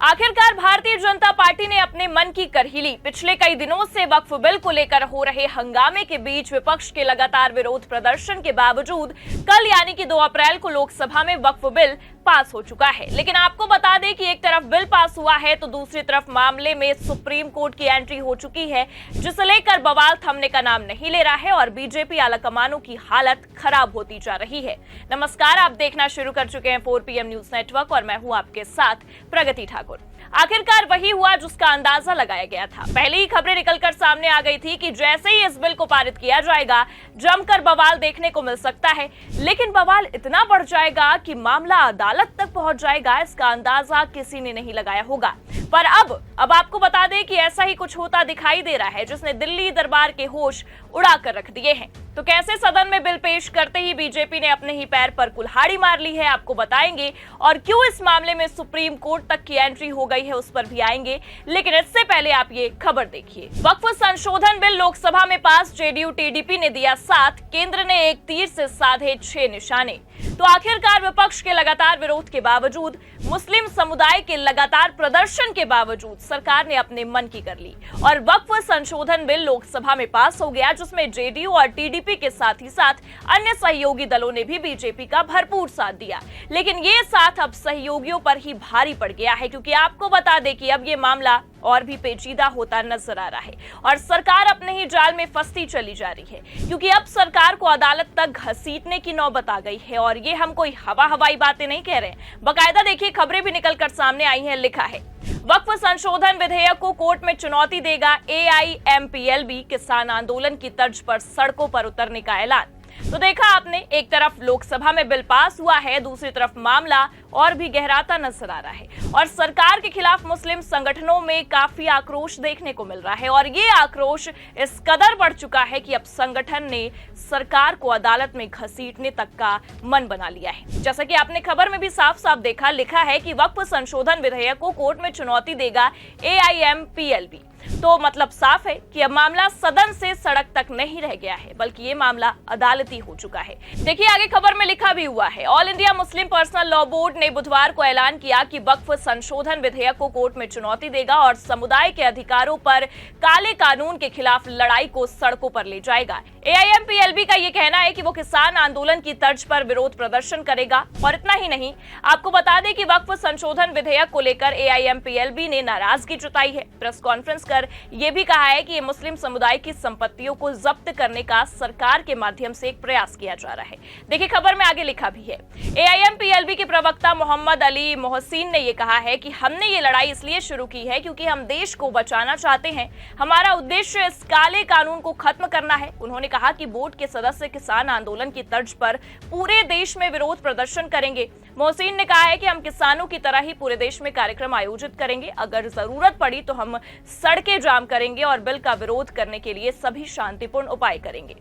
आखिरकार भारतीय जनता पार्टी ने अपने मन की कर ही ली। पिछले कई दिनों से वक्फ बिल को लेकर हो रहे हंगामे के बीच विपक्ष के लगातार विरोध प्रदर्शन के बावजूद कल यानी कि 2 अप्रैल को लोकसभा में वक्फ बिल पास हो चुका है। लेकिन आपको बता दें कि एक तरफ बिल पास हुआ है तो दूसरी तरफ मामले में सुप्रीम कोर्ट की एंट्री हो चुकी है, जिसे लेकर बवाल थमने का नाम नहीं ले रहा है और बीजेपी आलाकमानों की हालत खराब होती जा रही है। नमस्कार, आप देखना शुरू कर चुके हैं 4 PM न्यूज नेटवर्क और मैं हूं आपके साथ प्रगति ठाकुर। आखिरकार वही हुआ जिसका अंदाजा लगाया गया था। पहले ही खबरें निकलकर सामने आ गई थी कि जैसे ही इस बिल को पारित किया जाएगा जमकर बवाल देखने को मिल सकता है, लेकिन बवाल इतना बढ़ जाएगा कि मामला अदालत तक पहुंच जाएगा, इसका अंदाजा किसी ने नहीं लगाया होगा। पर अब आपको बता दें कि ऐसा ही कुछ होता दिखाई दे रहा है जिसने दिल्ली दरबार के होश उड़ा कर रख दिए हैं। तो कैसे सदन में बिल पेश करते ही बीजेपी ने अपने ही पैर पर कुल्हाड़ी मार ली है, आपको बताएंगे, और क्यों इस मामले में सुप्रीम कोर्ट तक की एंट्री हो गई है उस पर भी आएंगे। लेकिन इससे पहले आप ये खबर देखिए। वक्फ संशोधन बिल लोकसभा में पास, जेडीयू टीडीपी ने दिया साथ, केंद्र ने एक तीर से साधे 6 निशाने। तो आखिरकार विपक्ष के लगातार विरोध के बावजूद, मुस्लिम समुदाय के लगातार प्रदर्शन के बावजूद सरकार ने अपने मन की कर ली और वक्फ संशोधन बिल लोकसभा में पास हो गया, जिसमें जेडीयू और टीडीपी के साथ ही साथ अन्य सहयोगी दलों ने भी बीजेपी का भरपूर साथ दिया। लेकिन ये साथ अब सहयोगियों पर ही भारी पड़ गया है, क्योंकि आपको बता दें कि अब ये मामला और भी पेचीदा होता नजर आ रहा है और सरकार अपने ही जाल में फंसती चली जा रही है, क्योंकि अब सरकार को अदालत तक घसीटने की नौबत आ गई है। और ये हम कोई हवाई बातें नहीं कह रहे हैं, बाकायदा देखिए खबरें भी निकलकर सामने आई हैं। लिखा है, वक्फ संशोधन विधेयक को कोर्ट में चुनौती देगा AIMPLB, किसान आंदोलन की तर्ज पर सड़कों पर उतरने का ऐलान। तो देखा आपने, एक तरफ लोकसभा में बिल पास हुआ है, दूसरी तरफ मामला और भी गहराता नजर आ रहा है और सरकार के खिलाफ मुस्लिम संगठनों में काफी आक्रोश देखने को मिल रहा है। और ये आक्रोश इस कदर बढ़ चुका है कि अब संगठन ने सरकार को अदालत में घसीटने तक का मन बना लिया है। जैसा कि आपने खबर में भी साफ साफ देखा, लिखा है कि वक्फ संशोधन विधेयक को कोर्ट में चुनौती देगा AIMPLB। तो मतलब साफ है कि अब मामला सदन से सड़क तक नहीं रह गया है, बल्कि ये मामला अदालती हो चुका है। देखिए आगे खबर में लिखा भी हुआ है, all India Muslim personal law board ने बुधवार को ऐलान किया कि वक्फ संशोधन विधेयक को कोर्ट में चुनौती देगा और समुदाय के अधिकारों पर काले कानून के खिलाफ लड़ाई को सड़कों पर ले जाएगा। AIMPLB का ये कहना है कि वो किसान आंदोलन की तर्ज पर विरोध प्रदर्शन करेगा। और इतना ही नहीं, आपको बता दें कि वक्फ संशोधन विधेयक को लेकर AIMPLB ने नाराजगी जताई है। प्रेस कॉन्फ्रेंस कर ये भी कहा है कि ये मुस्लिम समुदाय की संपत्तियों को जब्त करने का सरकार के माध्यम से एक प्रयास किया जा रहा है। देखिए खबर में आगे लिखा भी है, AIMPLB के प्रवक्ता मोहम्मद अली मोहसिन ने ये कहा है कि हमने ये लड़ाई इसलिए शुरू की है क्योंकि हम देश को बचाना चाहते हैं। हमारा उद्देश्य इस काले कानून को खत्म करना है। उन्होंने कहा कि बोर्ड के सदस्य किसान आंदोलन की तर्ज पर पूरे देश में विरोध प्रदर्शन करेंगे। मोहसिन ने कहा है कि हम किसानों की तरह ही पूरे देश में कार्यक्रम आयोजित करेंगे। अगर जरूरत पड़ी तो हम सड़कें जाम करेंगे और बिल का विरोध करने के लिए सभी शांतिपूर्ण उपाय करेंगे।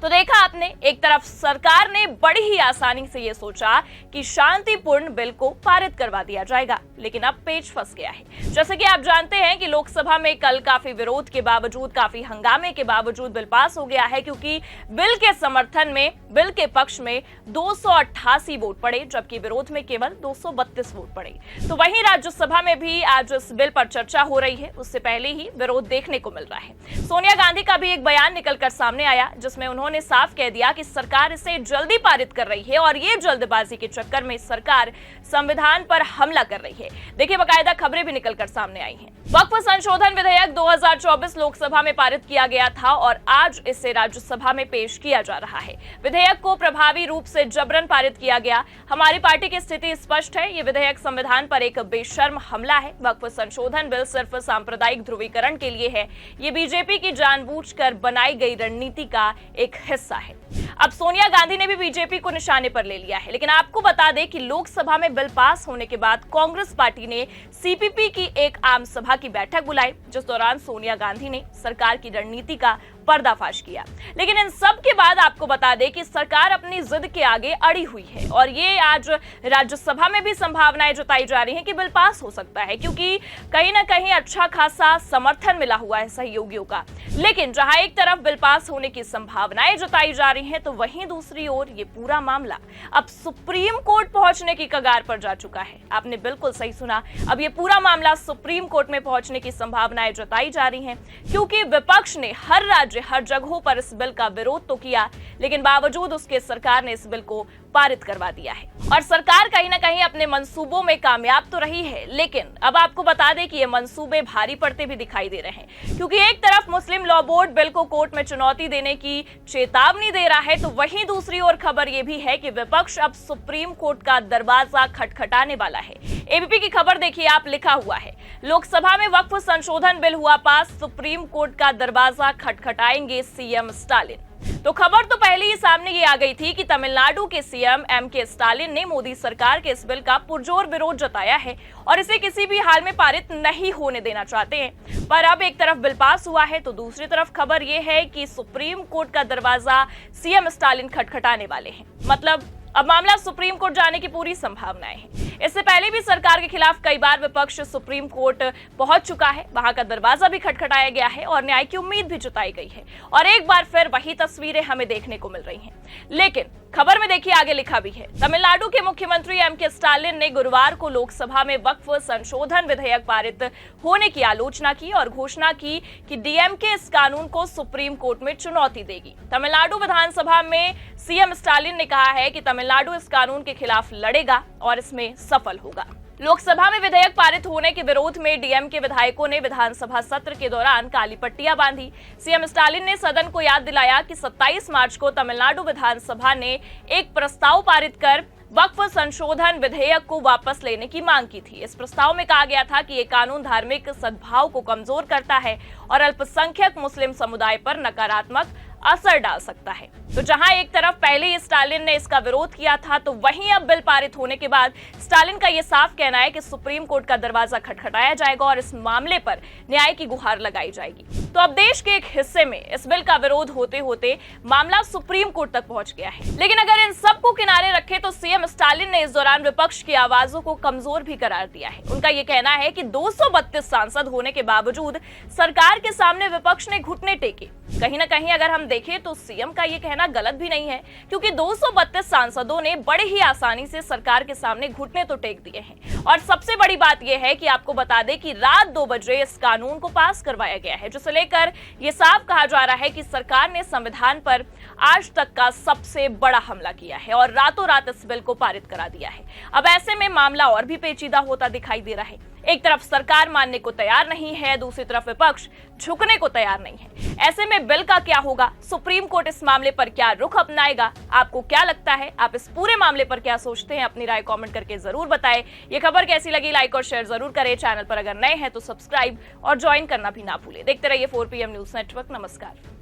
तो देखा आपने, एक तरफ सरकार ने बड़ी ही आसानी से ये सोचा कि शांतिपूर्ण बिल को पारित करवा दिया जाएगा, लेकिन अब पेच फंस गया है। जैसे कि आप जानते हैं कि लोकसभा में कल काफी विरोध के बावजूद, काफी हंगामे के बावजूद बिल पास हो गया है, क्योंकि बिल के समर्थन में, बिल के पक्ष में 288 वोट पड़े, जबकि विरोध में केवल 232 वोट पड़े। तो वहीं राज्यसभा में भी आज इस बिल पर चर्चा हो रही है, उससे पहले ही विरोध देखने को मिल रहा है। सोनिया गांधी का भी एक बयान निकलकर सामने आया, जिसमें उन्होंने साफ कह दिया कि सरकार इसे जल्दी पारित कर रही है और ये जल्दबाजी के चक्कर में सरकार संविधान पर हमला कर रही है। देखिए बाकायदा खबरें भी निकलकर सामने आई हैं। वक्फ संशोधन विधेयक 2024 लोकसभा में पारित किया गया था और आज इसे राज्यसभा में पेश किया जा रहा है। विधेयक को प्रभावी रूप से जबरन पारित किया गया। हमारी पार्टी की स्थिति स्पष्ट है, ये विधेयक संविधान पर एक बेशर्म हमला है। वक्फ संशोधन बिल सिर्फ सांप्रदायिक ध्रुवीकरण के लिए है। ये बीजेपी की जानबूझकर बनाई गई रणनीति का एक हिस्सा है। अब सोनिया गांधी ने भी बीजेपी को निशाने पर ले लिया है। लेकिन आपको बता दें कि लोकसभा में बिल पास होने के बाद कांग्रेस पार्टी ने CPP की एक आम सभा की बैठक बुलाई, जिस दौरान सोनिया गांधी ने सरकार की रणनीति का पर्दाफाश किया। लेकिन इन सब के बाद आपको बता दें कि सरकार अपनी जिद के आगे अड़ी हुई है और ये आज राज्यसभा में भी संभावनाएं जताई जा रही हैं कि बिल पास हो सकता है, क्योंकि कहीं ना कहीं अच्छा खासा समर्थन मिला हुआ है सहयोगियों का। लेकिन जहां एक तरफ बिल पास होने की संभावनाएं जताई जा रही हैं, तो वहीं दूसरी ओर ये पूरा मामला अब सुप्रीम कोर्ट पहुंचने की कगार पर जा चुका है। आपने बिल्कुल सही सुना, अब ये पूरा मामला सुप्रीम कोर्ट में पहुंचने की संभावनाएं जताई जा रही हैं, क्योंकि विपक्ष ने हर राज्य हर जगहों पर इस बिल का विरोध तो किया, लेकिन बावजूद उसके सरकार ने इस बिल को पारित करवा दिया है और सरकार कहीं ना कहीं अपने मंसूबों में कामयाब तो रही है। लेकिन अब आपको बता दें कि ये मंसूबे भारी पड़ते भी दिखाई दे रहे हैं, क्योंकि एक तरफ मुस्लिम लॉ बोर्ड बिल को कोर्ट में चुनौती देने की चेतावनी दे रहा है, तो वहीं दूसरी ओर खबर यह भी है कि विपक्ष अब सुप्रीम कोर्ट का दरवाजा खटखटाने वाला है। एबीपी की खबर देखिए आप, लिखा हुआ है लोकसभा में वक्फ संशोधन बिल हुआ पास, सुप्रीम कोर्ट का दरवाजा खटखटाएंगे सीएम स्टालिन। तो खबर तो पहले ही सामने ये आ गई थी कि तमिलनाडु के सीएम एमके स्टालिन ने मोदी सरकार के इस बिल का पुरजोर विरोध जताया है और इसे किसी भी हाल में पारित नहीं होने देना चाहते हैं। पर अब एक तरफ बिल पास हुआ है, तो दूसरी तरफ खबर ये है कि सुप्रीम कोर्ट का दरवाजा सीएम स्टालिन खटखटाने वाले हैं। मतलब अब मामला सुप्रीम कोर्ट जाने की पूरी संभावनाएं हैं। इससे पहले भी सरकार के खिलाफ कई बार विपक्ष सुप्रीम कोर्ट पहुंच चुका है, वहां का दरवाजा भी खटखटाया गया है और न्याय की उम्मीद भी जताई गई है और एक बार फिर वही तस्वीरें हमें देखने को मिल रही हैं। लेकिन खबर में देखिए आगे लिखा भी है, तमिलनाडु के मुख्यमंत्री एमके स्टालिन ने गुरुवार को लोकसभा में वक्फ संशोधन विधेयक पारित होने की आलोचना की और घोषणा की कि डीएमके इस कानून को सुप्रीम कोर्ट में चुनौती देगी। तमिलनाडु विधानसभा में सीएम स्टालिन ने कहा है कि तमिलनाडु इस कानून के खिलाफ लड़ेगा और इसमें सफल होगा। लोकसभा में विधेयक पारित होने के विरोध में डीएमके विधायकों ने विधानसभा सत्र के दौरान काली पट्टियां बांधी। सीएम स्टालिन ने सदन को याद दिलाया कि 27 मार्च को तमिलनाडु विधानसभा ने एक प्रस्ताव पारित कर वक्फ संशोधन विधेयक को वापस लेने की मांग की थी। इस प्रस्ताव में कहा गया था कि ये कानून धार्मिक सद्भाव को कमजोर करता है और अल्पसंख्यक मुस्लिम समुदाय पर नकारात्मक असर डाल सकता है। तो जहां एक तरफ पहले ही स्टालिन ने इसका विरोध किया था, तो वहीं अब बिल पारित होने के बाद स्टालिन का यह साफ कहना है कि सुप्रीम कोर्ट का दरवाजा खटखटाया जाएगा और इस मामले पर न्याय की गुहार लगाई जाएगी। तो अब देश के एक हिस्से में इस बिल का विरोध होते होते मामला सुप्रीम कोर्ट तक पहुंच गया है। लेकिन अगर इन सबको किनारे रखे तो सीएम स्टालिन ने इस दौरान विपक्ष की आवाजों को कमजोर भी करार दिया है। उनका यह कहना है कि 232 सांसद होने के बावजूद सरकार के सामने विपक्ष ने घुटने टेके। कहीं ना कहीं अगर हम देखें तो सीएम का यह कहना गलत भी नहीं है, क्योंकि 232 सांसदों ने बड़े ही आसानी से सरकार के सामने घुटने तो टेक दिए हैं। और सबसे बड़ी बात यह है कि आपको बता दें कि रात 2 बजे इस कानून को पास करवाया गया है, जिसे लेकर यह साफ कहा जा रहा है कि सरकार ने संविधान पर आज तक का सबसे बड़ा हमला किया है और रातों रात इस बिल को पारित करा दिया है। अब ऐसे में मामला और भी पेचीदा होता दिखाई दे रहा है। एक तरफ सरकार मानने को तैयार नहीं है, दूसरी तरफ विपक्ष झुकने को तैयार नहीं है। ऐसे में बिल का क्या होगा, सुप्रीम कोर्ट इस मामले पर क्या रुख अपनाएगा, आपको क्या लगता है? आप इस पूरे मामले पर क्या सोचते हैं? अपनी राय कमेंट करके जरूर बताएं। ये खबर कैसी लगी लाइक और शेयर जरूर करें। चैनल पर अगर नए हैं तो सब्सक्राइब और ज्वाइन करना भी ना भूलें। देखते रहिए 4PM न्यूज नेटवर्क। नमस्कार।